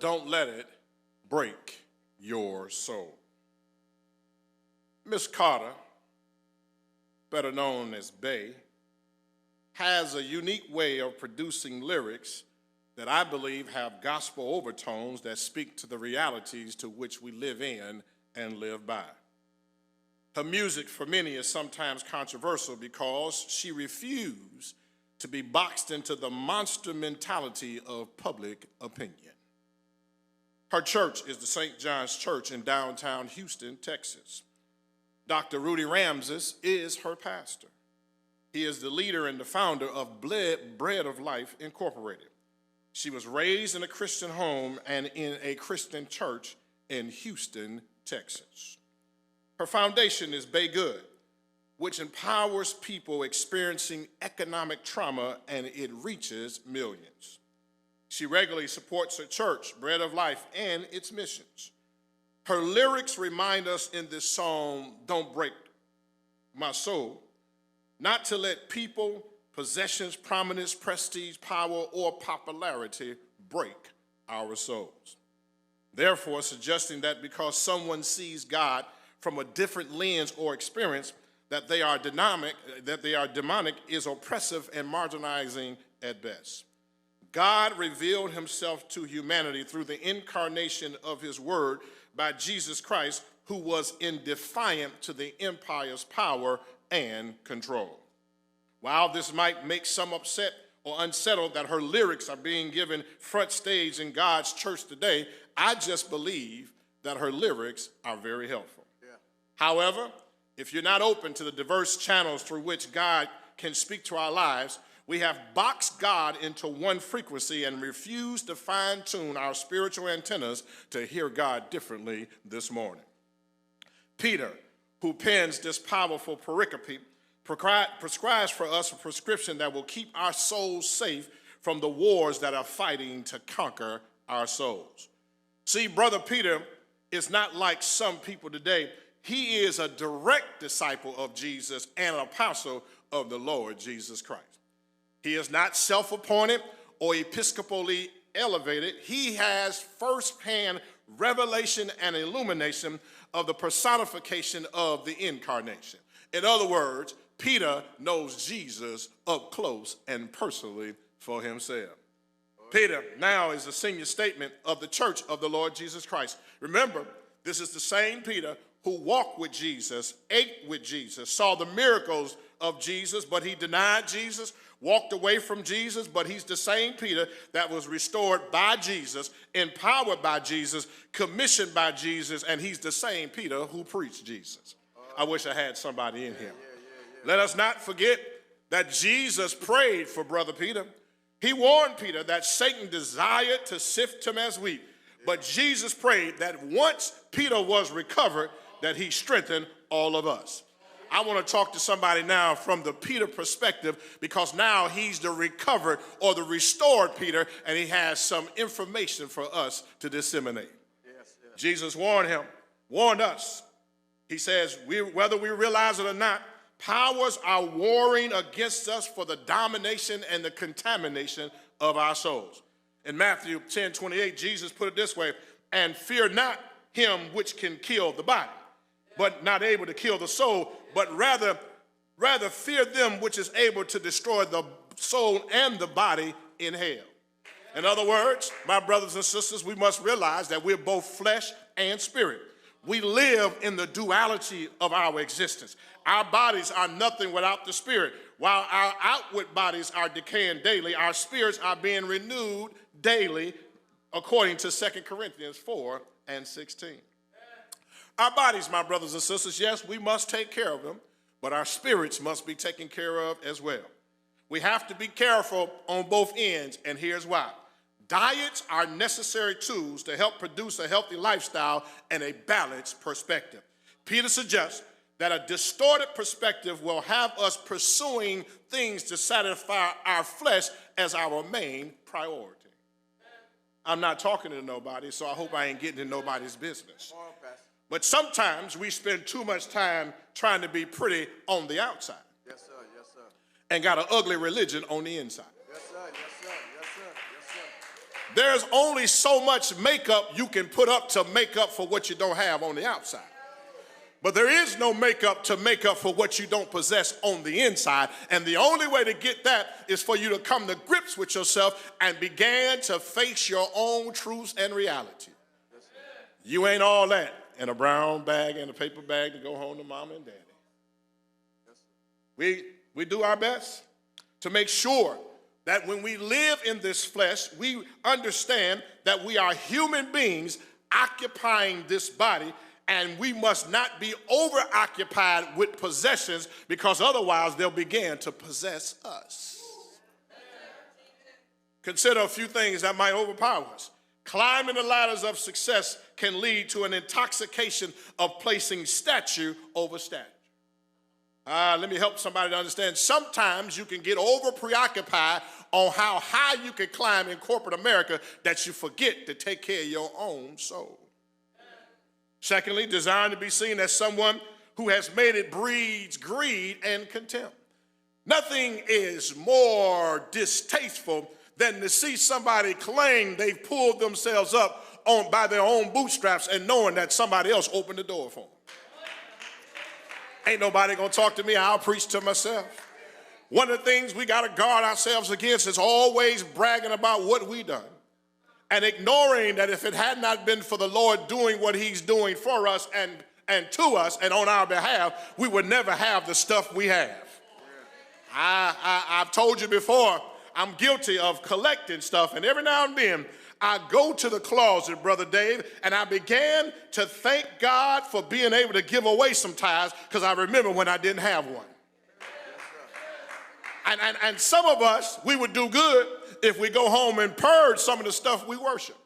don't let it break your soul. Miss Carter, better known as Bay, has a unique way of producing lyrics that I believe have gospel overtones that speak to the realities to which we live in and live by. Her music, for many, is sometimes controversial because she refused to be boxed into the monster mentality of public opinion. Her church is the St. John's Church in downtown Houston, Texas. Dr. Rudy Ramses is her pastor. He is the leader and the founder of Bread of Life Incorporated. She was raised in a Christian home and in a Christian church in Houston, Texas. Her foundation is Bay Good, which empowers people experiencing economic trauma, and it reaches millions. She regularly supports her church, Bread of Life, and its missions. Her lyrics remind us in this song, "Don't Break My Soul," not to let people, possessions, prominence, prestige, power, or popularity break our souls. Therefore, suggesting that because someone sees God from a different lens or experience, that they are demonic is oppressive and marginalizing at best. God revealed himself to humanity through the incarnation of his word by Jesus Christ, who was in defiance to the empire's power and control. While this might make some upset or unsettled that her lyrics are being given front stage in God's church today, I just believe that her lyrics are very helpful. Yeah. However, if you're not open to the diverse channels through which God can speak to our lives, we have boxed God into one frequency and refused to fine-tune our spiritual antennas to hear God differently this morning. Peter, who pens this powerful pericope, prescribes for us a prescription that will keep our souls safe from the wars that are fighting to conquer our souls. See, Brother Peter is not like some people today. He is a direct disciple of Jesus and an apostle of the Lord Jesus Christ. He is not self-appointed or episcopally elevated. He has firsthand revelation and illumination of the personification of the incarnation. In other words, Peter knows Jesus up close and personally for himself. Peter now is the senior statement of the church of the Lord Jesus Christ. Remember, this is the same Peter who walked with Jesus, ate with Jesus, saw the miracles of Jesus, but he denied Jesus, walked away from Jesus, but he's the same Peter that was restored by Jesus, empowered by Jesus, commissioned by Jesus, and he's the same Peter who preached Jesus. I wish I had somebody in here. Let us not forget that Jesus prayed for Brother Peter. He warned Peter that Satan desired to sift him as wheat, but Jesus prayed that once Peter was recovered, that he strengthened all of us. I want to talk to somebody now from the Peter perspective, because now he's the recovered or the restored Peter, and he has some information for us to disseminate. Yes. Jesus warned us. He says, whether we realize it or not, powers are warring against us for the domination and the contamination of our souls. In Matthew 10:28, Jesus put it this way, "And fear not him which can kill the body, but not able to kill the soul, but rather fear them which is able to destroy the soul and the body in hell." In other words, my brothers and sisters, we must realize that we're both flesh and spirit. We live in the duality of our existence. Our bodies are nothing without the spirit. While our outward bodies are decaying daily, our spirits are being renewed daily, according to 2 Corinthians 4:16. Our bodies, my brothers and sisters, yes, we must take care of them, but our spirits must be taken care of as well. We have to be careful on both ends, and here's why. Diets are necessary tools to help produce a healthy lifestyle and a balanced perspective. Peter suggests that a distorted perspective will have us pursuing things to satisfy our flesh as our main priority. I'm not talking to nobody, so I hope I ain't getting in nobody's business. But sometimes we spend too much time trying to be pretty on the outside. Yes, sir. Yes, sir. And got an ugly religion on the inside. Yes, sir. Yes, sir. Yes, sir. Yes, sir. There's only so much makeup you can put up to make up for what you don't have on the outside. But there is no makeup to make up for what you don't possess on the inside. And the only way to get that is for you to come to grips with yourself and begin to face your own truths and reality. You ain't all that in a brown bag and a paper bag to go home to mama and daddy. We do our best to make sure that when we live in this flesh, we understand that we are human beings occupying this body, and we must not be over-occupied with possessions, because otherwise they'll begin to possess us. Consider a few things that might overpower us. Climbing the ladders of success can lead to an intoxication of placing statue over statue. Let me help somebody to understand. Sometimes you can get over-preoccupied on how high you can climb in corporate America that you forget to take care of your own soul. Secondly, desiring to be seen as someone who has made it breeds greed and contempt. Nothing is more distasteful than to see somebody claim they've pulled themselves up by their own bootstraps and knowing that somebody else opened the door for them. Ain't nobody gonna talk to me, I'll preach to myself. One of the things we gotta guard ourselves against is always bragging about what we done and ignoring that if it had not been for the Lord doing what he's doing for us and to us and on our behalf, we would never have the stuff we have. I've told you before, I'm guilty of collecting stuff, and every now and then I go to the closet, Brother Dave, and I began to thank God for being able to give away some tithes, because I remember when I didn't have one. And some of us, we would do good if we go home and purge some of the stuff we worship.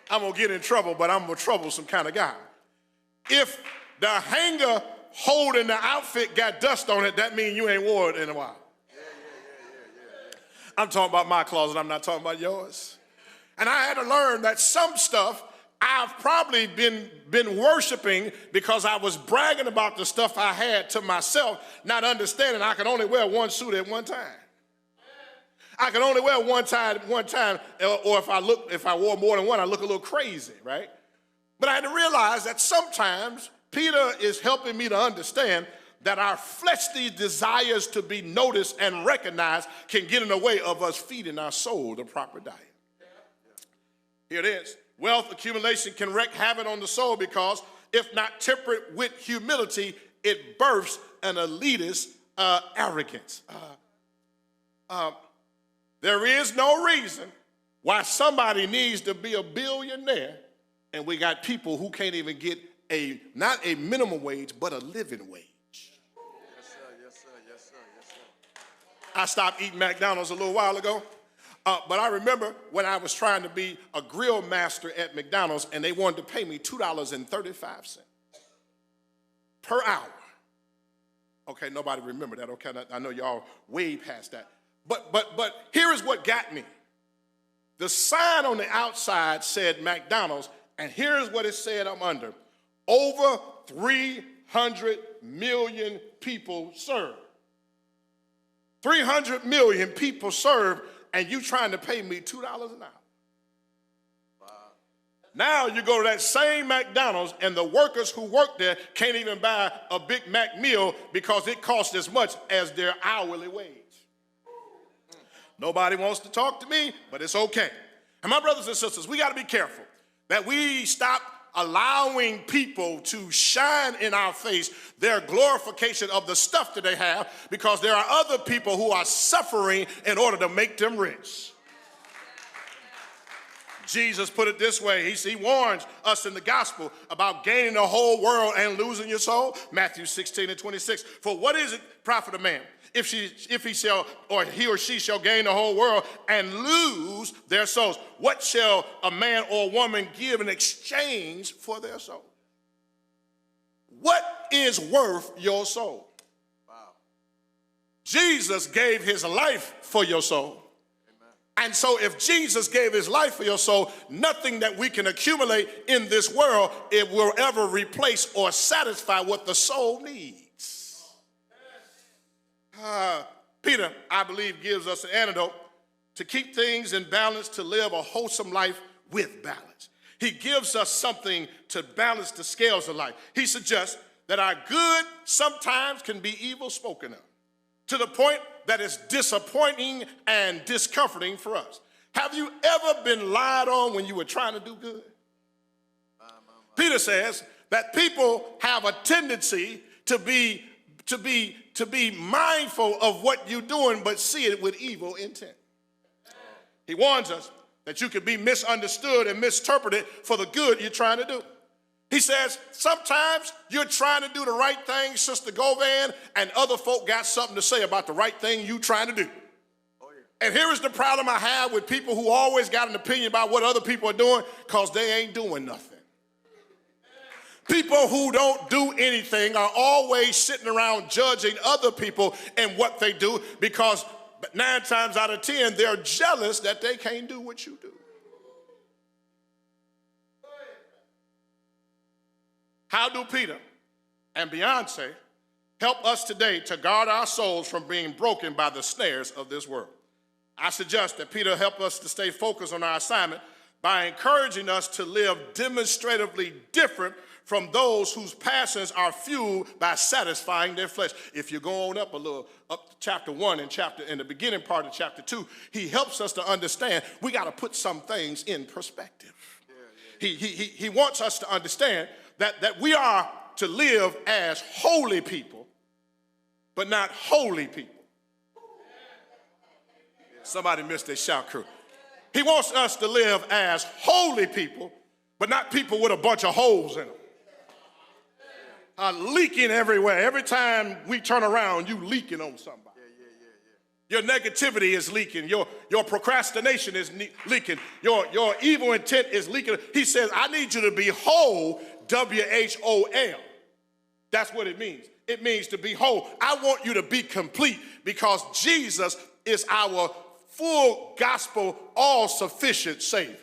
I'm going to get in trouble, but I'm a troublesome kind of guy. If the hanger holding the outfit got dust on it, that means you ain't wore it in a while. I'm talking about my closet, I'm not talking about yours. And I had to learn that some stuff I've probably been worshiping because I was bragging about the stuff I had to myself, not understanding I could only wear one suit at one time. I could only wear one time, or if I wore more than one, I look a little crazy, right? But I had to realize that sometimes Peter is helping me to understand that our fleshly desires to be noticed and recognized can get in the way of us feeding our soul the proper diet. Here it is. Wealth accumulation can wreak havoc on the soul because, if not tempered with humility, it births an elitist arrogance. There is no reason why somebody needs to be a billionaire, and we got people who can't even get not a minimum wage, but a living wage. I stopped eating McDonald's a little while ago, but I remember when I was trying to be a grill master at McDonald's, and they wanted to pay me $2.35 per hour. Okay, nobody remember that. Okay, I know y'all way past that. But here is what got me. The sign on the outside said McDonald's, and here's what it said I'm under. Over 300 million people served. 300 million people served, and you trying to pay me $2 an hour. Wow. Now you go to that same McDonald's, and the workers who work there can't even buy a Big Mac meal because it costs as much as their hourly wage. Nobody wants to talk to me, but it's okay. And my brothers and sisters, we got to be careful that we stop allowing people to shine in our face their glorification of the stuff that they have, because there are other people who are suffering in order to make them rich. Jesus put it this way. He warns us in the gospel about gaining the whole world and losing your soul. Matthew 16:26. For what is it profit a man if he shall, or he or she shall gain the whole world and lose their souls? What shall a man or woman give in exchange for their soul? What is worth your soul? Wow. Jesus gave his life for your soul. And so if Jesus gave his life for your soul, nothing that we can accumulate in this world, it will ever replace or satisfy what the soul needs. Peter, I believe, gives us an antidote to keep things in balance, to live a wholesome life with balance. He gives us something to balance the scales of life. He suggests that our good sometimes can be evil spoken of, to the point that it's disappointing and discomforting for us. Have you ever been lied on when you were trying to do good? Peter says that people have a tendency to be mindful of what you're doing, but see it with evil intent. He warns us that you can be misunderstood and misinterpreted for the good you're trying to do. He says, sometimes you're trying to do the right thing, Sister Govan, and other folk got something to say about the right thing you're trying to do. And here is the problem I have with people who always got an opinion about what other people are doing, because they ain't doing nothing. People who don't do anything are always sitting around judging other people and what they do, because 9 times out of 10, they're jealous that they can't do what you do. How do Peter and Beyonce help us today to guard our souls from being broken by the snares of this world? I suggest that Peter help us to stay focused on our assignment by encouraging us to live demonstratively different from those whose passions are fueled by satisfying their flesh. If you go on up a little, up to chapter 1 and in the beginning part of chapter 2, he helps us to understand we got to put some things in perspective. He wants us to understand that we are to live as holy people, but not holy people. Somebody missed their shout crew. He wants us to live as holy people, but not people with a bunch of holes in them. Leaking everywhere. Every time we turn around, you leaking on somebody. Your negativity is leaking. Your procrastination is leaking. Your evil intent is leaking. He says, I need you to be whole, W-H-O-L. That's what it means. It means to be whole. I want you to be complete, because Jesus is our full gospel, all-sufficient Savior.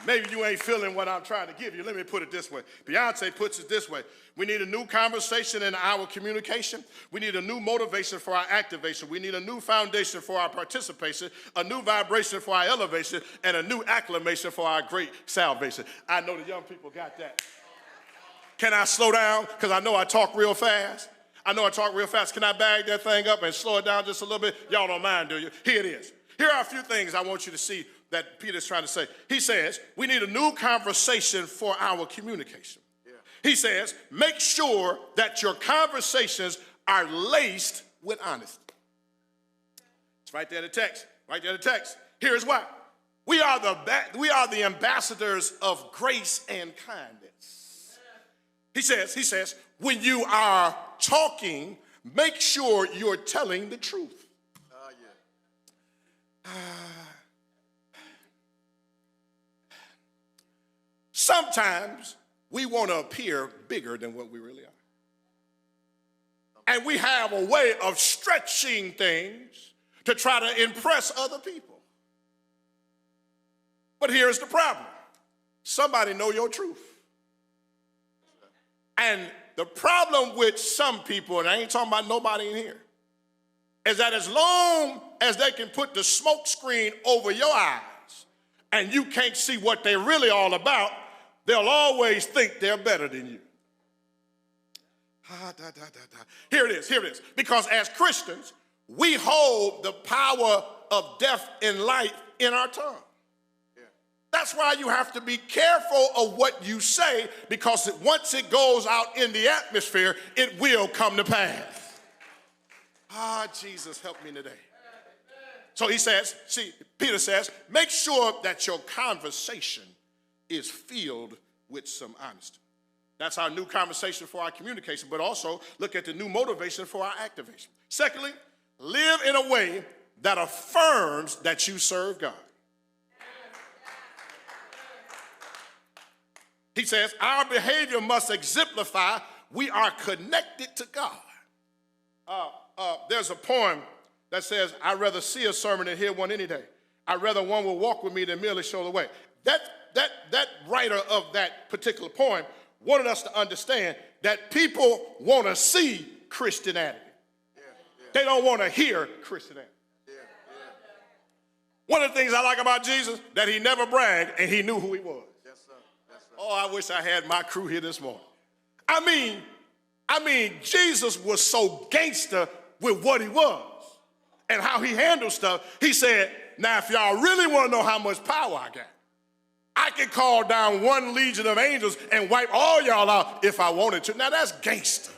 Maybe you ain't feeling what I'm trying to give you. Let me put it this way. Beyonce puts it this way. We need a new conversation in our communication. We need a new motivation for our activation. We need a new foundation for our participation, a new vibration for our elevation, and a new acclamation for our great salvation. I know the young people got that. Can I slow down? Because I know I talk real fast. Can I bag that thing up and slow it down just a little bit? Y'all don't mind, do you? Here it is. Here are a few things I want you to see that Peter's trying to say. He says, we need a new conversation for our communication. He says, make sure that your conversations are laced with honesty. It's right there in the text. Here's why. We are the ambassadors of grace and kindness. He says, when you are talking, make sure you're telling the truth. Sometimes we want to appear bigger than what we really are. And we have a way of stretching things to try to impress other people. But here's the problem. Somebody know your truth. And the problem with some people, and I ain't talking about nobody in here, is that as long as they can put the smoke screen over your eyes and you can't see what they're really all about, they'll always think they're better than you. Here it is. Because as Christians, we hold the power of death and life in our tongue. That's why you have to be careful of what you say, because once it goes out in the atmosphere, it will come to pass. Jesus, help me today. So Peter says, make sure that your conversation is filled with some honesty. That's our new conversation for our communication, but also look at the new motivation for our activation. Secondly, live in a way that affirms that you serve God. He says, our behavior must exemplify we are connected to God. There's a poem that says, I'd rather see a sermon than hear one any day. I'd rather one will walk with me than merely show the way. That writer of that particular poem wanted us to understand that people want to see Christianity. They don't want to hear Christianity. One of the things I like about Jesus, that he never bragged and he knew who he was. Yes, sir. Yes, sir. Oh, I wish I had my crew here this morning. I mean, Jesus was so gangster with what he was and how he handled stuff. He said, now, if y'all really want to know how much power I got, I can call down 1 legion of angels and wipe all y'all out if I wanted to. Now, that's gangster.